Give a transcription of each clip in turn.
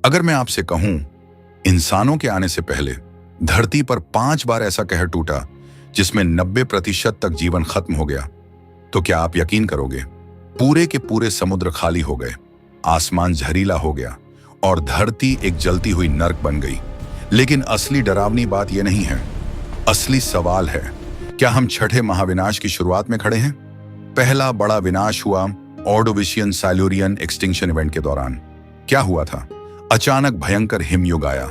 अगर मैं आपसे कहूं, इंसानों के आने से पहले धरती पर 5 बार ऐसा कहर टूटा जिसमें 90% तक जीवन खत्म हो गया, तो क्या आप यकीन करोगे? पूरे के पूरे समुद्र खाली हो गए, आसमान जहरीला हो गया और धरती एक जलती हुई नर्क बन गई। लेकिन असली डरावनी बात यह नहीं है। असली सवाल है, क्या हम छठे महाविनाश की शुरुआत में खड़े हैं? पहला बड़ा विनाश हुआ ऑर्डोविशियन साइलुरियन एक्सटिंक्शन इवेंट के दौरान। क्या हुआ था? अचानक भयंकर हिमयुग आया,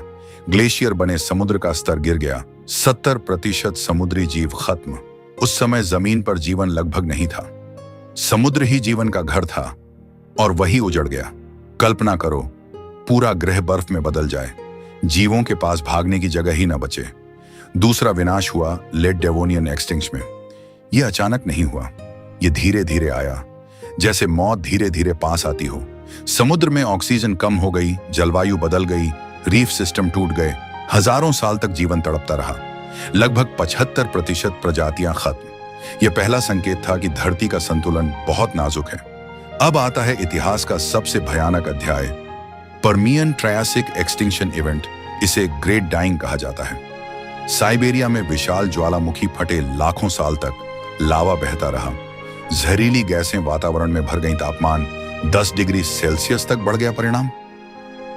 ग्लेशियर बने समुद्र का स्तर गिर गया, 70% समुद्री जीव खत्म। उस समय जमीन पर जीवन लगभग नहीं था, समुद्र ही जीवन का घर था और वही उजड़ गया। कल्पना करो, पूरा ग्रह बर्फ में बदल जाए, जीवों के पास भागने की जगह ही न बचे। दूसरा विनाश हुआ लेट डेवोनियन एक्सटिंक्शन में। यह अचानक नहीं हुआ, यह धीरे धीरे आया, जैसे मौत धीरे धीरे पास आती हो। समुद्र में ऑक्सीजन कम हो गई, जलवायु बदल गई, रीफ सिस्टम टूट गए, हजारों साल तक जीवन तड़पता रहा। लगभग 75% प्रजातियां खत्म। यह पहला संकेत था कि धरती का संतुलन बहुत नाजुक है। अब आता है इतिहास का सबसे भयानक अध्याय, पर्मियन ट्रायसिक एक्सटिंक्शन इवेंट। इसे ग्रेट डाइंग कहा जाता है। साइबेरिया में विशाल ज्वालामुखी फटे, लाखों साल तक लावा बहता रहा, जहरीली गैसें वातावरण में भर गई, तापमान 10 डिग्री सेल्सियस तक बढ़ गया। परिणाम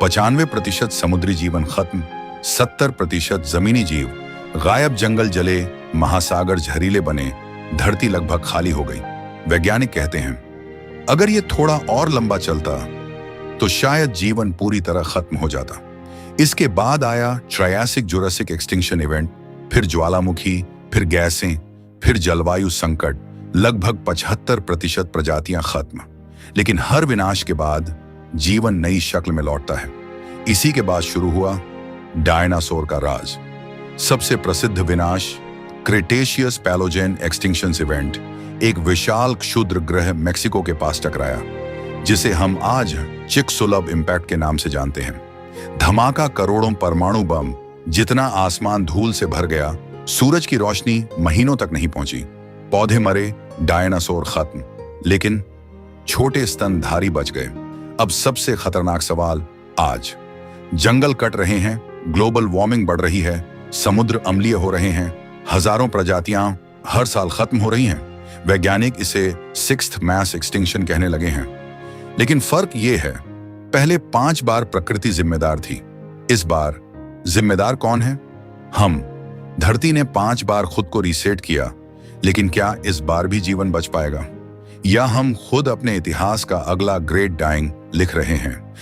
95% समुद्री जीवन खत्म, 70% जमीनी जीव गायब, जंगल जले, महासागर जहरीले बने, धरती लगभग खाली हो गई। वैज्ञानिक कहते हैं, अगर यह थोड़ा और लंबा चलता तो शायद जीवन पूरी तरह खत्म हो जाता। इसके बाद आया ट्रायसिक जुरासिक एक्सटिंक्शन इवेंट, फिर ज्वालामुखी, फिर गैसें, फिर जलवायु संकट। लगभग 75% प्रजातियां खत्म। लेकिन हर विनाश के बाद जीवन नई शक्ल में लौटता है। इसी के बाद शुरू हुआ डायनासोर का राज। सबसे प्रसिद्ध विनाश क्रेटेशियस पैलोजेन एक्सटिंक्शन इवेंट। एक विशाल क्षुद्र ग्रह मेक्सिको के पास टकराया, जिसे हम आज चिकसुलव इंपैक्ट के नाम से जानते हैं। धमाका करोड़ों परमाणु बम, जितना आसमान धूल से भर गया, सूरज की रोशनी महीनों तक नहीं पहुंची। पौधे मरे, डायनासोर खत्म, लेकिन छोटे स्तनधारी बच गए। अब सबसे खतरनाक सवाल आज, जंगल कट रहे हैं, ग्लोबल वार्मिंग बढ़ रही है, समुद्र अम्लीय हो रहे हैं, हजारों प्रजातियां हर साल खत्म हो रही हैं। वैज्ञानिक इसे 6th मास एक्सटिंक्शन कहने लगे हैं। लेकिन फर्क यह है, पहले 5 बार प्रकृति जिम्मेदार थी, इस बार जिम्मेदार कौन है? हम। धरती ने 5 बार खुद को रीसेट किया, लेकिन क्या इस बार भी जीवन बच पाएगा, या हम खुद अपने इतिहास का अगला ग्रेट डाइंग लिख रहे हैं?